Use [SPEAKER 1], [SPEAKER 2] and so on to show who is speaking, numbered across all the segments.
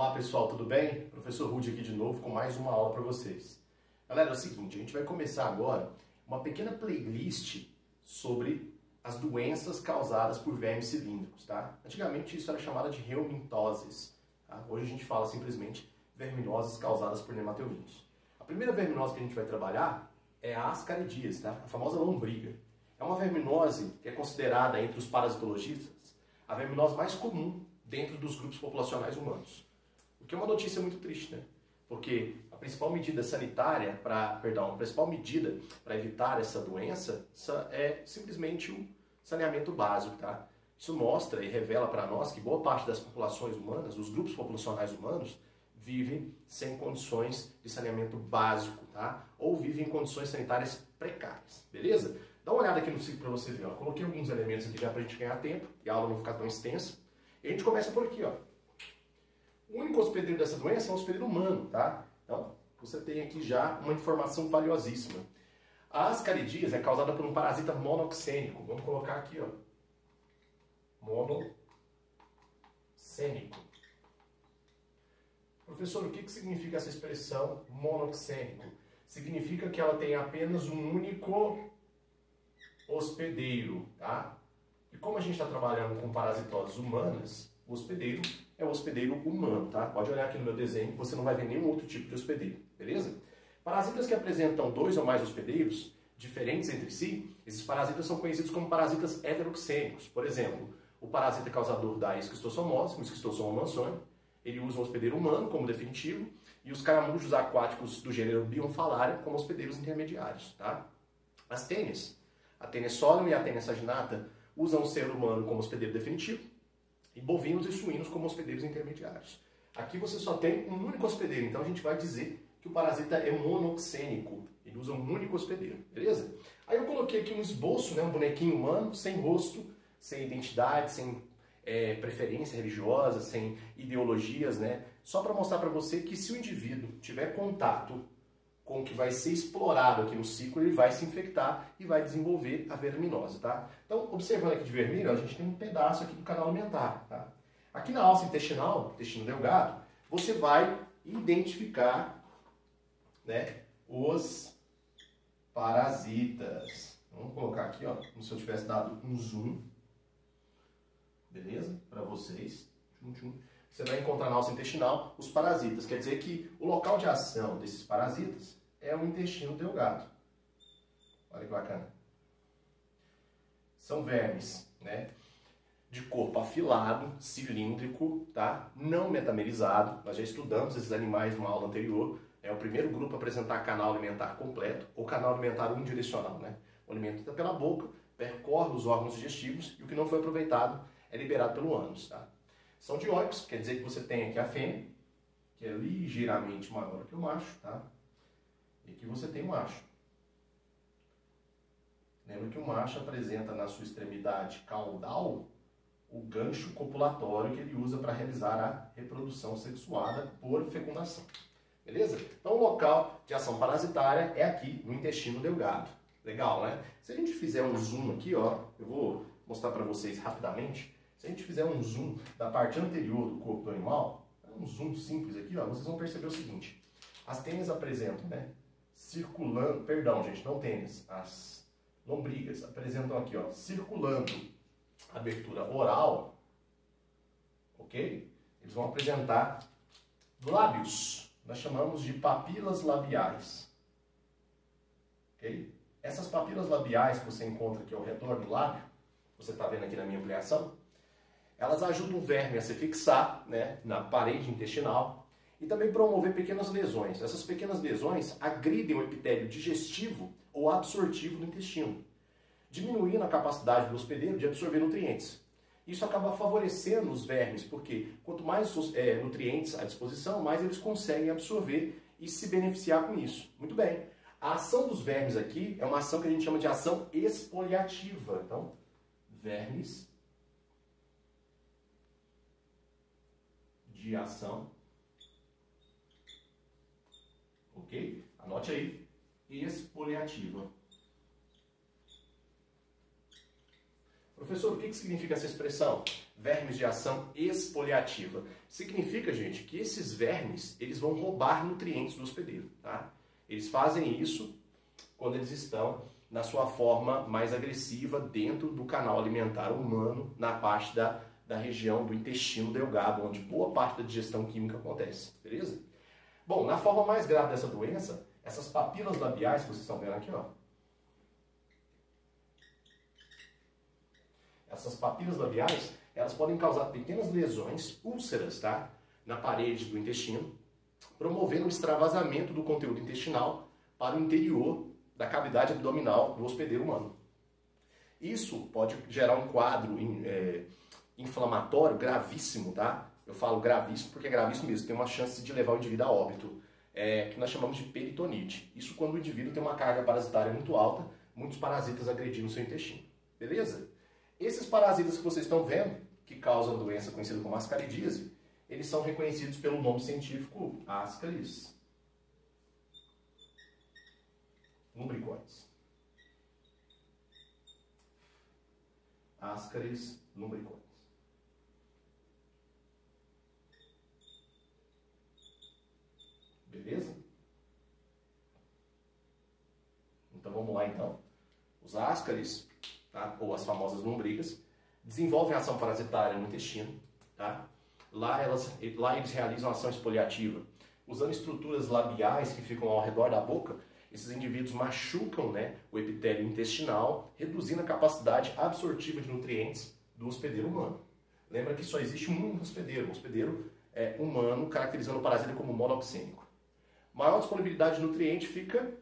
[SPEAKER 1] Olá pessoal, tudo bem? Professor Rudy aqui de novo com mais uma aula para vocês. Galera, é o seguinte, a gente vai começar agora uma pequena playlist sobre as doenças causadas por vermes cilíndricos, tá? Antigamente isso era chamado de helmintoses, tá? Hoje a gente fala simplesmente verminoses causadas por nematelmintos. A primeira verminose que a gente vai trabalhar é a ascaridíase, tá? A famosa lombriga. É uma verminose que é considerada entre os parasitologistas a verminose mais comum dentro dos grupos populacionais humanos. O que é uma notícia muito triste, né? Porque a principal medida sanitária a principal medida para evitar essa doença é simplesmente o saneamento básico, tá? Isso mostra e revela para nós que boa parte das populações humanas, os grupos populacionais humanos, vivem sem condições de saneamento básico, tá? Ou vivem em condições sanitárias precárias, beleza? Dá uma olhada aqui no ciclo para você ver, ó. Coloquei alguns elementos aqui já para a gente ganhar tempo e a aula não ficar tão extensa. E a gente começa por aqui, ó. O único hospedeiro dessa doença é o hospedeiro humano, tá? Então, você tem aqui já uma informação valiosíssima. A ascaridíase é causada por um parasita monoxênico. Vamos colocar aqui, ó. Monoxênico. Professor, o que significa essa expressão monoxênico? Significa que ela tem apenas um único hospedeiro, tá? E como a gente está trabalhando com parasitoses humanas, o hospedeiro é o hospedeiro humano, tá? Pode olhar aqui no meu desenho, você não vai ver nenhum outro tipo de hospedeiro, beleza? Parasitas que apresentam 2 ou mais hospedeiros diferentes entre si, esses parasitas são conhecidos como parasitas heteroxênicos. Por exemplo, o parasita causador da esquistossomose, o Schistossoma mansoni, ele usa um hospedeiro humano como definitivo, e os caramujos aquáticos do gênero Bionfalaria como hospedeiros intermediários, tá? As tênias, a tênia solium e a tênia saginata, usam o ser humano como hospedeiro definitivo e bovinos e suínos como hospedeiros intermediários. Aqui você só tem um único hospedeiro, então a gente vai dizer que o parasita é monoxênico. Ele usa um único hospedeiro, beleza? Aí eu coloquei aqui um esboço, né, um bonequinho humano, sem rosto, sem identidade, sem preferência religiosa, sem ideologias, né? Só para mostrar para você que se o indivíduo tiver contato com o que vai ser explorado aqui no ciclo, ele vai se infectar e vai desenvolver a verminose, tá? Então, observando aqui de vermelho, a gente tem um pedaço aqui do canal alimentar, tá? Aqui na alça intestinal, intestino delgado, você vai identificar, né, os parasitas. Vamos colocar aqui, ó, como se eu tivesse dado um zoom, beleza? Para vocês. Você vai encontrar na alça intestinal os parasitas. Quer dizer que o local de ação desses parasitas é o intestino delgado. Olha que bacana. São vermes, né, de corpo afilado, cilíndrico, tá? Não metamerizado. Nós já estudamos esses animais numa aula anterior. É o primeiro grupo a apresentar canal alimentar completo, ou canal alimentar unidirecional, né? O alimento entra pela boca, percorre os órgãos digestivos e o que não foi aproveitado é liberado pelo ânus, tá? São dioicos, quer dizer que você tem aqui a fêmea, que é ligeiramente maior que o macho, tá? E aqui você tem o macho. Lembra que o macho apresenta na sua extremidade caudal o gancho copulatório que ele usa para realizar a reprodução sexuada por fecundação. Beleza? Então o local de ação parasitária é aqui no intestino delgado. Legal, né? Se a gente fizer um zoom aqui, ó, eu vou mostrar para vocês rapidamente. Se a gente fizer um zoom da parte anterior do corpo do animal, um zoom simples aqui, ó, vocês vão perceber o seguinte. As tênias apresentam, né, circulando, perdão, gente, não tênias, as lombrigas apresentam aqui, ó, circulando a abertura oral, ok? Eles vão apresentar lábios, nós chamamos de papilas labiais, ok? Essas papilas labiais que você encontra aqui ao redor do lábio, você está vendo aqui na minha ampliação, elas ajudam o verme a se fixar, né, na parede intestinal e também promover pequenas lesões. Essas pequenas lesões agridem o epitélio digestivo ou absortivo do intestino, diminuindo a capacidade do hospedeiro de absorver nutrientes. Isso acaba favorecendo os vermes, porque quanto mais nutrientes à disposição, mais eles conseguem absorver e se beneficiar com isso. Muito bem. A ação dos vermes aqui é uma ação que a gente chama de ação exfoliativa. Então, vermes de ação, ok? Anote aí, exfoliativa. Professor, o que significa essa expressão? Vermes de ação exfoliativa. Significa, gente, que esses vermes, eles vão roubar nutrientes do hospedeiro, tá? Eles fazem isso quando eles estão na sua forma mais agressiva dentro do canal alimentar humano, na parte da região do intestino delgado, onde boa parte da digestão química acontece, beleza? Bom, na forma mais grave dessa doença, essas papilas labiais que vocês estão vendo aqui, ó. Essas papilas labiais, elas podem causar pequenas lesões, úlceras, tá? Na parede do intestino, promovendo o extravasamento do conteúdo intestinal para o interior da cavidade abdominal do hospedeiro humano. Isso pode gerar um quadro inflamatório gravíssimo, tá? Eu falo gravíssimo porque é gravíssimo mesmo, tem uma chance de levar o indivíduo a óbito, que nós chamamos de peritonite. Isso quando o indivíduo tem uma carga parasitária muito alta, muitos parasitas agredindo o seu intestino. Beleza? Esses parasitas que vocês estão vendo, que causam a doença conhecida como ascaridíase, eles são reconhecidos pelo nome científico Ascaris lumbricoides. Ascaris lumbricoides. Beleza? Então vamos lá então. Os ascaris, tá? Ou as famosas lombrigas, desenvolvem ação parasitária no intestino, tá? Lá eles realizam ação exfoliativa. Usando estruturas labiais que ficam ao redor da boca, esses indivíduos machucam, né, o epitélio intestinal, reduzindo a capacidade absortiva de nutrientes do hospedeiro humano. Lembra que só existe um hospedeiro, um hospedeiro humano, caracterizando o parasita como monoxênico. Maior disponibilidade de nutriente fica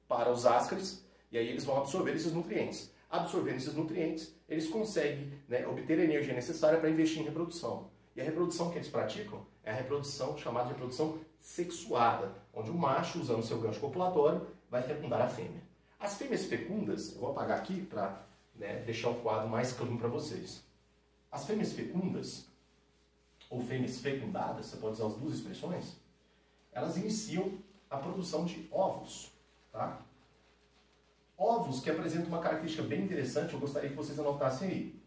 [SPEAKER 1] para os ascaris, e aí eles vão absorver esses nutrientes. Absorvendo esses nutrientes, eles conseguem, né, obter a energia necessária para investir em reprodução. E a reprodução que eles praticam é a reprodução chamada de reprodução sexuada, onde o macho, usando seu gancho copulatório, vai fecundar a fêmea. As fêmeas fecundas, eu vou apagar aqui para, né, deixar o quadro mais clean para vocês. As fêmeas fecundas, ou fêmeas fecundadas, você pode usar as duas expressões, elas iniciam a produção de ovos, tá? Ovos que apresentam uma característica bem interessante, eu gostaria que vocês anotassem aí.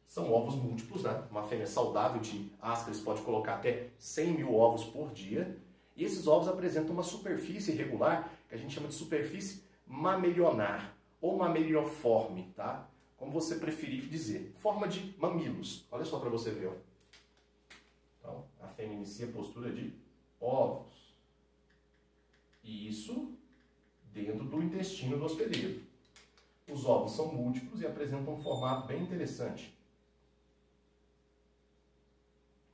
[SPEAKER 1] São ovos múltiplos, né? Uma fêmea saudável de ascaris pode colocar até 100 mil ovos por dia. E esses ovos apresentam uma superfície irregular, que a gente chama de superfície mamelionar, ou mamelioforme, tá? Como você preferir dizer. Forma de mamilos. Olha só para você ver, ó. Então, a fêmea inicia a postura de ovos. E isso dentro do intestino do hospedeiro. Os ovos são múltiplos e apresentam um formato bem interessante.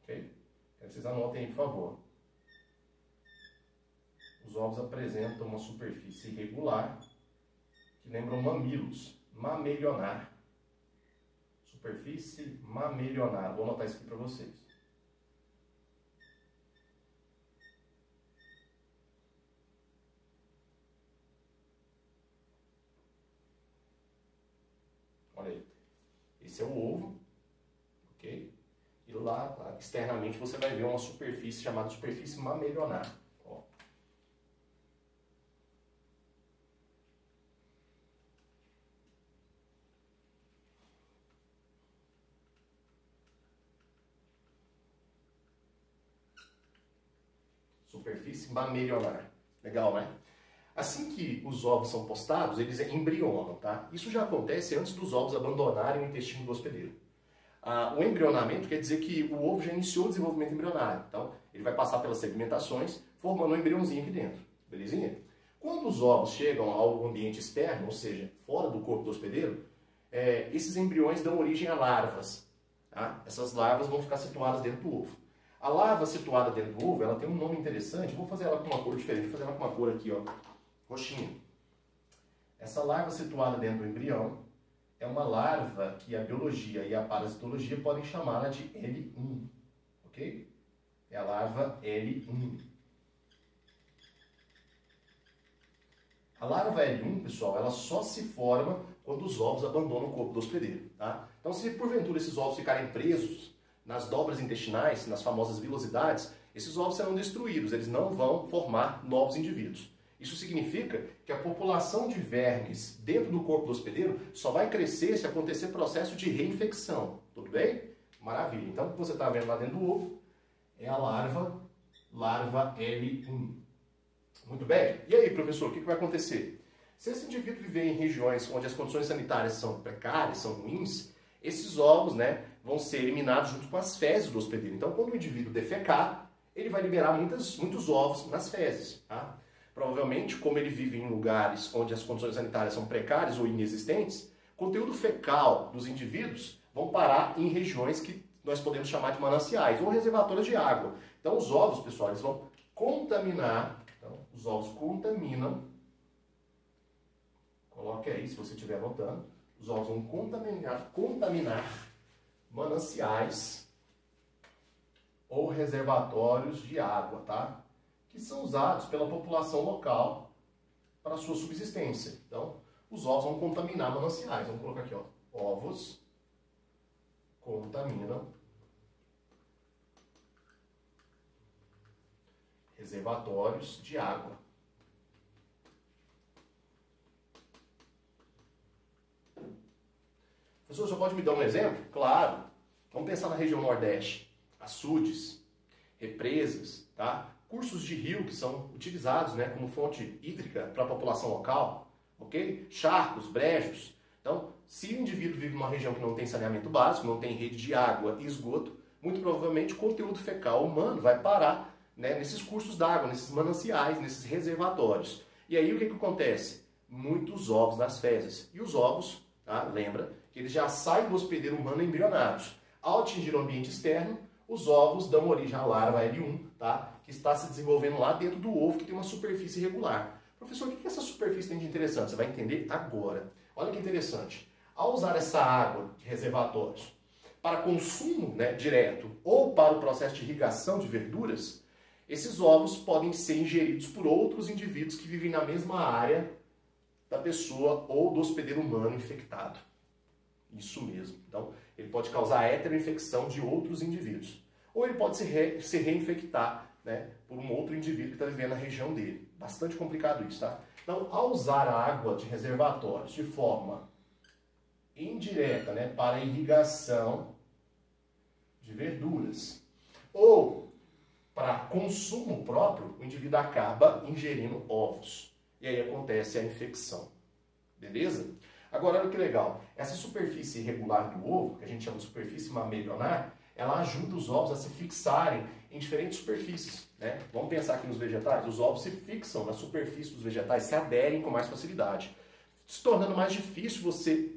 [SPEAKER 1] Ok? Quero que vocês anotem aí, por favor. Os ovos apresentam uma superfície irregular, que lembram mamilos, mamelionar. Superfície mamelionar. Vou anotar isso aqui para vocês. Olha aí. Esse é o ovo, ok? E lá externamente você vai ver uma superfície chamada superfície mamelionar. Ó. Superfície mamelionar. Legal, né? Assim que os ovos são postados, eles embrionam, tá? Isso já acontece antes dos ovos abandonarem o intestino do hospedeiro. O embrionamento quer dizer que o ovo já iniciou o desenvolvimento embrionário. Então, ele vai passar pelas segmentações, formando um embriãozinho aqui dentro. Belezinha? Quando os ovos chegam ao ambiente externo, ou seja, fora do corpo do hospedeiro, esses embriões dão origem a larvas. Tá? Essas larvas vão ficar situadas dentro do ovo. A larva situada dentro do ovo, ela tem um nome interessante. Vou fazer ela com uma cor diferente. Vou fazer ela com uma cor aqui, ó, roxinha. Essa larva situada dentro do embrião é uma larva que a biologia e a parasitologia podem chamá-la de L1, ok? É a larva L1. A larva L1, pessoal, ela só se forma quando os ovos abandonam o corpo do hospedeiro, tá? Então, se porventura esses ovos ficarem presos nas dobras intestinais, nas famosas vilosidades, esses ovos serão destruídos, eles não vão formar novos indivíduos. Isso significa que a população de vermes dentro do corpo do hospedeiro só vai crescer se acontecer processo de reinfecção. Tudo bem? Maravilha. Então, o que você está vendo lá dentro do ovo é a larva L1. Muito bem. E aí, professor, o que vai acontecer? Se esse indivíduo viver em regiões onde as condições sanitárias são precárias, são ruins, esses ovos, né, vão ser eliminados junto com as fezes do hospedeiro. Então, quando o indivíduo defecar, ele vai liberar muitos ovos nas fezes. Tá? Provavelmente, como ele vive em lugares onde as condições sanitárias são precárias ou inexistentes, o conteúdo fecal dos indivíduos vão parar em regiões que nós podemos chamar de mananciais ou reservatórios de água. Então, os ovos, pessoal, eles vão contaminar. Então, os ovos contaminam. Coloque aí, se você estiver anotando. Os ovos vão contaminar mananciais ou reservatórios de água, tá? Que são usados pela população local para a sua subsistência. Então, os ovos vão contaminar mananciais. Vamos colocar aqui, ó. Ovos contaminam reservatórios de água. Professor, você pode me dar um exemplo? Claro. Vamos pensar na região Nordeste. Açudes, represas, tá? Cursos de rio que são utilizados, né, como fonte hídrica para a população local, ok? Charcos, brejos. Então, se o indivíduo vive numa região que não tem saneamento básico, não tem rede de água e esgoto, muito provavelmente o conteúdo fecal humano vai parar, né, nesses cursos d'água, nesses mananciais, nesses reservatórios. E aí o que acontece? Muitos ovos nas fezes. E os ovos, tá, lembra, que eles já saem do hospedeiro humano embrionados. Ao atingir o ambiente externo, os ovos dão origem à larva L1, tá, que está se desenvolvendo lá dentro do ovo, que tem uma superfície irregular. Professor, o que essa superfície tem de interessante? Você vai entender agora. Olha que interessante. Ao usar essa água de reservatórios para consumo, né, direto ou para o processo de irrigação de verduras, esses ovos podem ser ingeridos por outros indivíduos que vivem na mesma área da pessoa ou do hospedeiro humano infectado. Isso mesmo. Então, ele pode causar heteroinfecção de outros indivíduos. Ou ele pode se reinfectar, né, por um outro indivíduo que está vivendo na região dele. Bastante complicado isso, tá? Então, ao usar a água de reservatórios de forma indireta, né, para irrigação de verduras, ou para consumo próprio, o indivíduo acaba ingerindo ovos. E aí acontece a infecção. Beleza? Agora, olha que legal. Essa superfície irregular do ovo, que a gente chama de superfície mamelionar, ela ajuda os ovos a se fixarem em diferentes superfícies, né? Vamos pensar aqui nos vegetais. Os ovos se fixam na superfície dos vegetais, se aderem com mais facilidade, se tornando mais difícil você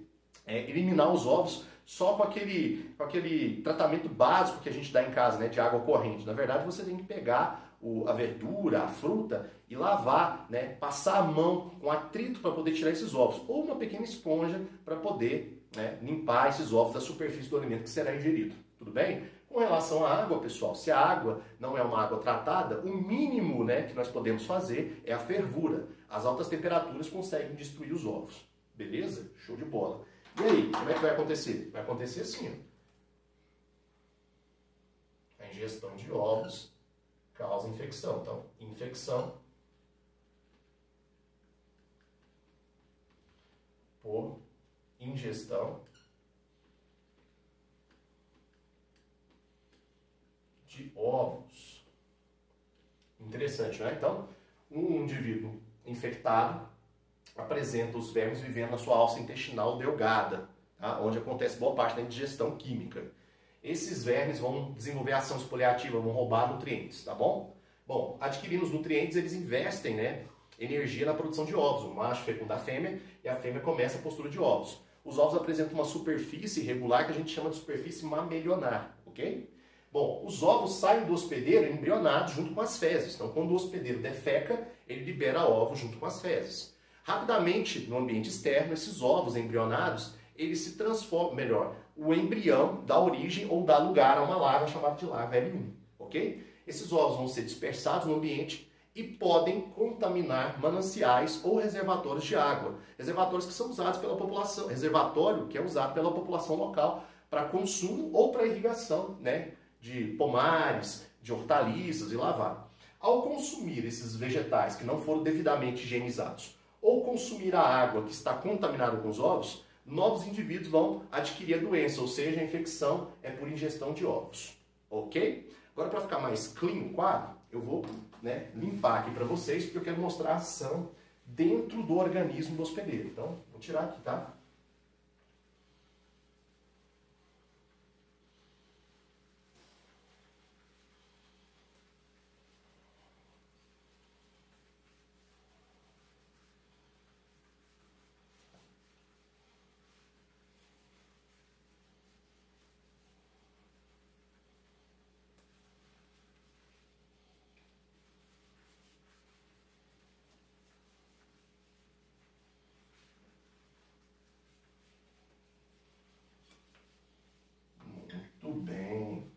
[SPEAKER 1] eliminar os ovos só com aquele tratamento básico que a gente dá em casa, né, de água corrente. Na verdade, você tem que pegar a verdura, a fruta e lavar, né, passar a mão com atrito para poder tirar esses ovos, ou uma pequena esponja para poder, né, limpar esses ovos da superfície do alimento que será ingerido. Tudo bem? Com relação à água, pessoal, se a água não é uma água tratada, o mínimo, né, que nós podemos fazer é a fervura. As altas temperaturas conseguem destruir os ovos. Beleza? Show de bola. E aí, como é que vai acontecer? Vai acontecer assim, ó. A ingestão de ovos causa infecção. Então, infecção por ingestão de ovos. Interessante, né? Então, um indivíduo infectado apresenta os vermes vivendo na sua alça intestinal delgada, tá? Onde acontece boa parte da indigestão química. Esses vermes vão desenvolver ação espoliativa, vão roubar nutrientes, tá bom? Bom, adquirindo os nutrientes, eles investem, né, energia na produção de ovos. O macho fecunda a fêmea e a fêmea começa a postura de ovos. Os ovos apresentam uma superfície irregular que a gente chama de superfície mamelionar, ok? Bom, os ovos saem do hospedeiro embrionados junto com as fezes. Então, quando o hospedeiro defeca, ele libera ovos junto com as fezes. Rapidamente, no ambiente externo, esses ovos embrionados, eles se transformam, melhor, o embrião dá origem ou dá lugar a uma larva chamada de larva L1, ok? Esses ovos vão ser dispersados no ambiente e podem contaminar mananciais ou reservatórios de água. Reservatórios que são usados pela população, reservatório que é usado pela população local para consumo ou para irrigação, né, de pomares, de hortaliças e lavar. Ao consumir esses vegetais que não foram devidamente higienizados, ou consumir a água que está contaminada com os ovos, novos indivíduos vão adquirir a doença, ou seja, a infecção é por ingestão de ovos. Ok? Agora, para ficar mais clean o quadro, eu vou limpar aqui para vocês, porque eu quero mostrar a ação dentro do organismo do hospedeiro. Então, vou tirar aqui, tá? Muito bem.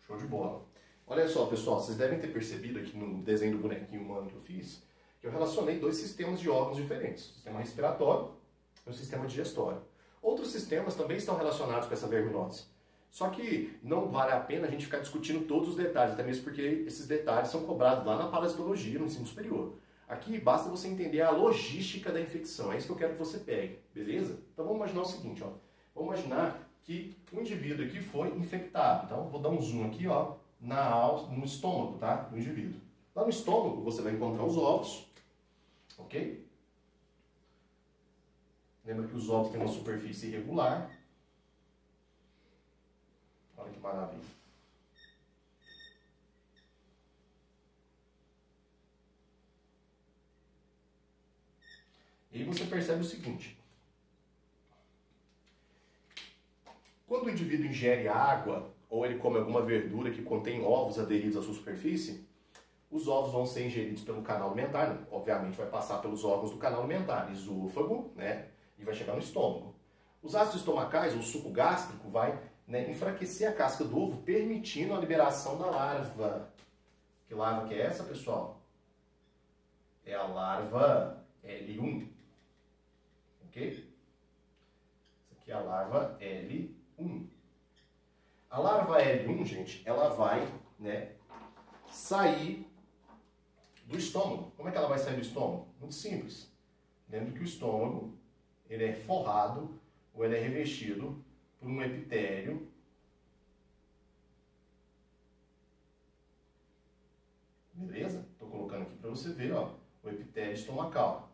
[SPEAKER 1] Show de bola. Olha só, pessoal, vocês devem ter percebido aqui no desenho do bonequinho humano que eu fiz, que eu relacionei dois sistemas de órgãos diferentes, o sistema respiratório e o sistema digestório. Outros sistemas também estão relacionados com essa verminose. Só que não vale a pena a gente ficar discutindo todos os detalhes, até mesmo porque esses detalhes são cobrados lá na parasitologia, no ensino superior. Aqui basta você entender a logística da infecção, é isso que eu quero que você pegue, beleza? Então vamos imaginar o seguinte, ó. Vamos imaginar que o indivíduo aqui foi infectado. Então vou dar um zoom aqui, ó, no estômago, tá? Do indivíduo. Lá no estômago você vai encontrar os ovos, ok? Lembra que os ovos têm uma superfície irregular. Olha que maravilha. E aí você percebe o seguinte. Quando o indivíduo ingere água, ou ele come alguma verdura que contém ovos aderidos à sua superfície, os ovos vão ser ingeridos pelo canal alimentar, né? Obviamente vai passar pelos órgãos do canal alimentar, esôfago, né? E vai chegar no estômago. Os ácidos estomacais, ou suco gástrico, vai enfraquecer a casca do ovo, permitindo a liberação da larva. Que larva que é essa, pessoal? É a larva L1. Ok? Essa aqui é a larva L1. A larva L1, gente, ela vai sair do estômago. Como é que ela vai sair do estômago? Muito simples. Lembre que o estômago ele é forrado ou ele é revestido por um epitélio beleza? Estou colocando aqui para você ver, ó, o epitélio estomacal.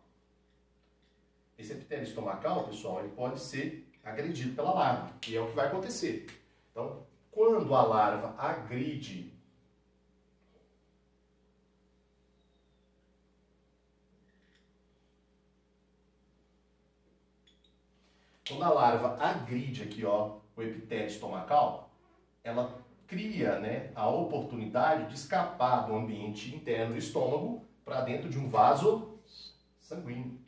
[SPEAKER 1] Esse epitélio estomacal, pessoal, ele pode ser agredido pela larva, e é o que vai acontecer. Então, quando a larva agride aqui, ó, o epitélio estomacal, ela cria a oportunidade de escapar do ambiente interno do estômago para dentro de um vaso sanguíneo.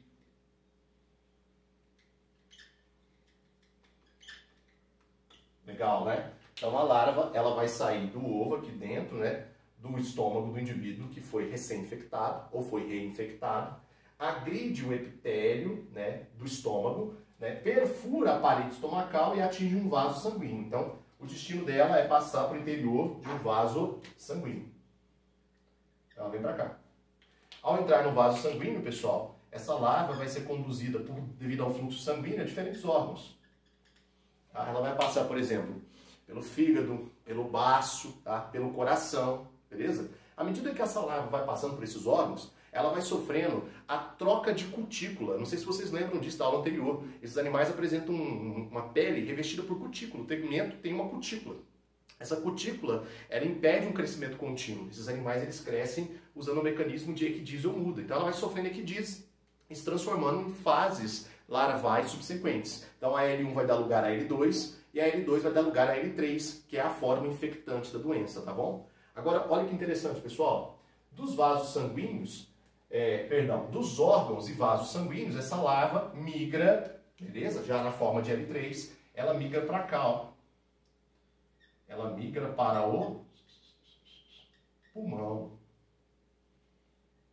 [SPEAKER 1] Legal, né? Então a larva ela vai sair do ovo aqui dentro, do estômago do indivíduo que foi recém-infectado ou foi reinfectado, agride o epitélio, do estômago, perfura a parede estomacal e atinge um vaso sanguíneo. Então, o destino dela é passar para o interior de um vaso sanguíneo. Ela vem para cá. Ao entrar no vaso sanguíneo, pessoal, essa larva vai ser conduzida devido ao fluxo sanguíneo a diferentes órgãos. Tá? Ela vai passar, por exemplo, pelo fígado, pelo baço, tá? Pelo coração, beleza? À medida que essa larva vai passando por esses órgãos, ela vai sofrendo a troca de cutícula. Não sei se vocês lembram disso da aula anterior. Esses animais apresentam uma pele revestida por cutícula. O tegumento tem uma cutícula. Essa cutícula, ela impede um crescimento contínuo. Esses animais, eles crescem usando o mecanismo de equidise ou muda. Então ela vai sofrendo equidise e se transformando em fases larvais subsequentes. Então a L1 vai dar lugar a L2 e a L2 vai dar lugar a L3, que é a forma infectante da doença, tá bom? Agora, olha que interessante, pessoal. Dos vasos sanguíneos, dos órgãos e vasos sanguíneos, essa larva migra, beleza? Já na forma de L3, ela migra para cá, ó. Ela migra para o pulmão,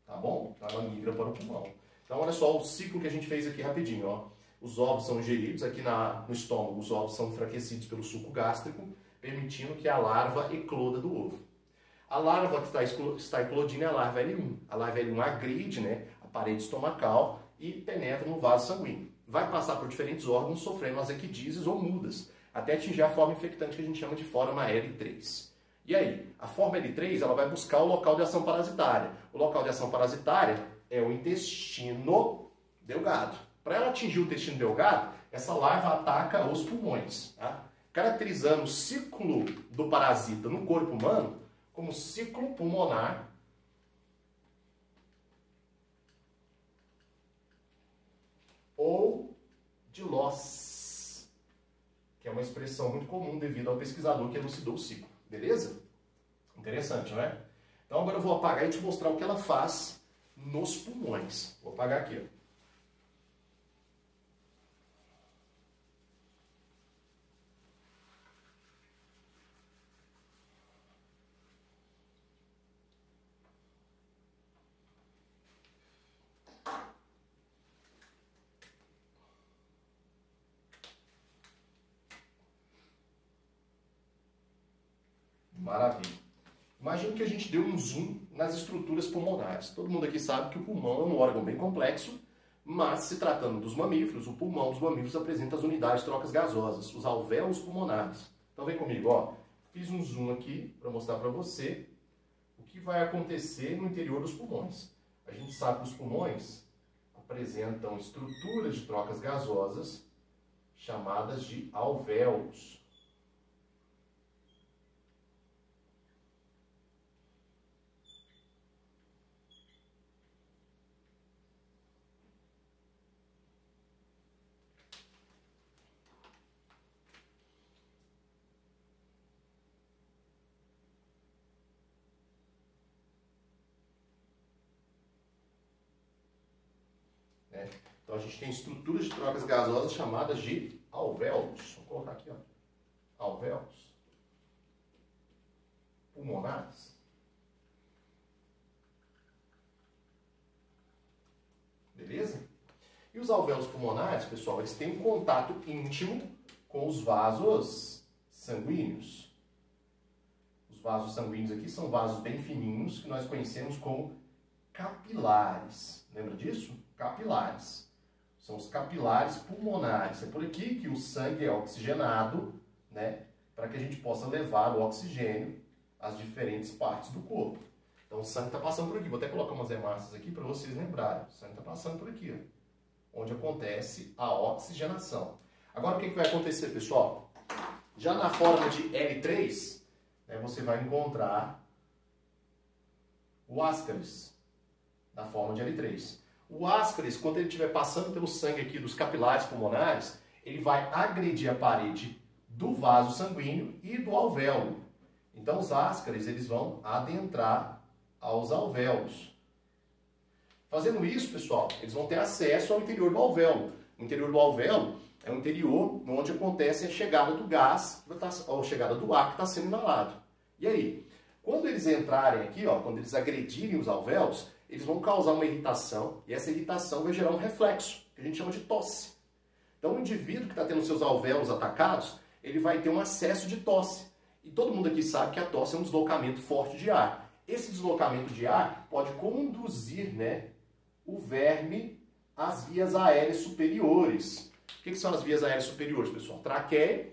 [SPEAKER 1] tá bom? Ela migra para o pulmão. Então, olha só o ciclo que a gente fez aqui rapidinho, ó. Os ovos são ingeridos aqui no estômago, os ovos são enfraquecidos pelo suco gástrico, permitindo que a larva ecloda do ovo. A larva que está eclodindo é a larva L1. A larva L1 agride, né, a parede estomacal e penetra no vaso sanguíneo. Vai passar por diferentes órgãos, sofrendo as equidizes ou mudas, até atingir a forma infectante que a gente chama de forma L3. E aí, a forma L3 ela vai buscar o local de ação parasitária. O local de ação parasitária é o intestino delgado. Para ela atingir o intestino delgado, essa larva ataca os pulmões, tá? Caracterizando o ciclo do parasita no corpo humano como ciclo pulmonar ou de Loss, que é uma expressão muito comum devido ao pesquisador que elucidou o ciclo. Beleza? Interessante, não é? Então agora eu vou apagar e te mostrar o que ela faz nos pulmões. Vou apagar aqui, ó. Maravilha. Imagina que a gente deu um zoom nas estruturas pulmonares. Todo mundo aqui sabe que o pulmão é um órgão bem complexo, mas se tratando dos mamíferos, o pulmão dos mamíferos apresenta as unidades de trocas gasosas, os alvéolos pulmonares. Então vem comigo, ó. Fiz um zoom aqui para mostrar para você o que vai acontecer no interior dos pulmões. A gente sabe que os pulmões apresentam estruturas de trocas gasosas chamadas de alvéolos. Então a gente tem estruturas de trocas gasosas chamadas de alvéolos. Vou colocar aqui, ó. Alvéolos pulmonares. Beleza? E os alvéolos pulmonares, pessoal, eles têm um contato íntimo com os vasos sanguíneos. Os vasos sanguíneos aqui são vasos bem fininhos que nós conhecemos como capilares. Lembra disso? Capilares. São os capilares pulmonares. É por aqui que o sangue é oxigenado, né, para que a gente possa levar o oxigênio às diferentes partes do corpo. Então o sangue está passando por aqui. Vou até colocar umas hemácias aqui para vocês lembrarem. O sangue está passando por aqui, ó, onde acontece a oxigenação. Agora o que vai acontecer, pessoal? Já na forma de L3, né, você vai encontrar o ascaris, na forma de L3. O ascaris, quando ele estiver passando pelo sangue aqui dos capilares pulmonares, ele vai agredir a parede do vaso sanguíneo e do alvéolo. Então os ascaris eles vão adentrar aos alvéolos. Fazendo isso, pessoal, eles vão ter acesso ao interior do alvéolo. O interior do alvéolo é o interior onde acontece a chegada do gás, a chegada do ar que está sendo inalado. E aí, quando eles entrarem aqui, ó, quando eles agredirem os alvéolos, eles vão causar uma irritação, e essa irritação vai gerar um reflexo, que a gente chama de tosse. Então o indivíduo que está tendo seus alvéolos atacados, ele vai ter um acesso de tosse. E todo mundo aqui sabe que a tosse é um deslocamento forte de ar. Esse deslocamento de ar pode conduzir, né, o verme às vias aéreas superiores. O que são as vias aéreas superiores, pessoal? Traqueia,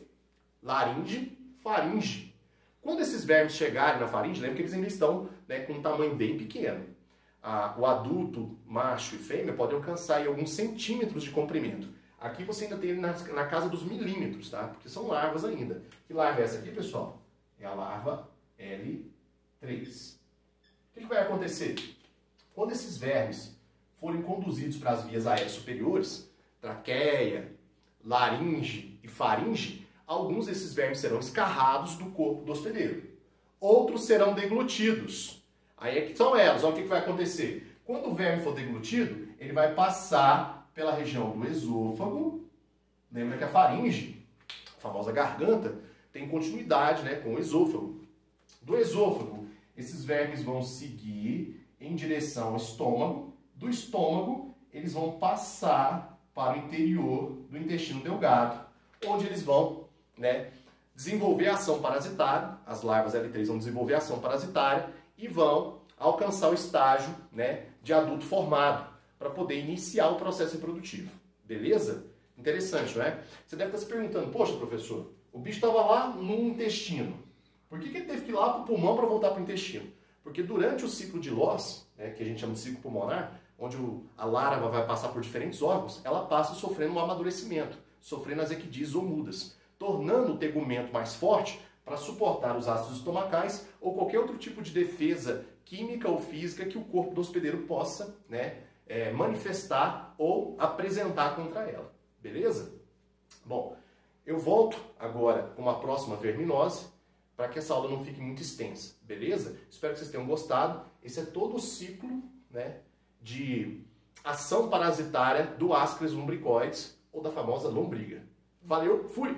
[SPEAKER 1] laringe, faringe. Quando esses vermes chegarem na faringe, lembra que eles ainda estão, né, com um tamanho bem pequeno. O adulto, macho e fêmea podem alcançar aí alguns centímetros de comprimento. Aqui você ainda tem na casa dos milímetros, tá? Porque são larvas ainda. Que larva é essa aqui, pessoal? É a larva L3. O que vai acontecer? Quando esses vermes forem conduzidos para as vias aéreas superiores, traqueia, laringe e faringe, alguns desses vermes serão escarrados do corpo do hospedeiro. Outros serão deglutidos. Aí é que são elas. Olha o que vai acontecer. Quando o verme for deglutido, ele vai passar pela região do esôfago. Lembra que a faringe, a famosa garganta, tem continuidade, né, com o esôfago. Do esôfago, esses vermes vão seguir em direção ao estômago. Do estômago, eles vão passar para o interior do intestino delgado, onde eles vão, né, desenvolver a ação parasitária, as larvas L3 vão desenvolver ação parasitária e vão alcançar o estágio, né, de adulto formado, para poder iniciar o processo reprodutivo. Beleza? Interessante, não é? Você deve estar se perguntando, poxa, professor, o bicho estava lá no intestino. Por que ele teve que ir lá para o pulmão para voltar para o intestino? Porque durante o ciclo de Loss, né, que a gente chama de ciclo pulmonar, onde a larva vai passar por diferentes órgãos, ela passa sofrendo um amadurecimento, sofrendo as equidizes ou mudas, tornando o tegumento mais forte para suportar os ácidos estomacais ou qualquer outro tipo de defesa química ou física que o corpo do hospedeiro possa, né, manifestar ou apresentar contra ela. Beleza? Bom, eu volto agora com uma próxima verminose, para que essa aula não fique muito extensa, beleza? Espero que vocês tenham gostado. Esse é todo o ciclo, né, de ação parasitária do Ascaris lumbricoides ou da famosa lombriga. Valeu, fui!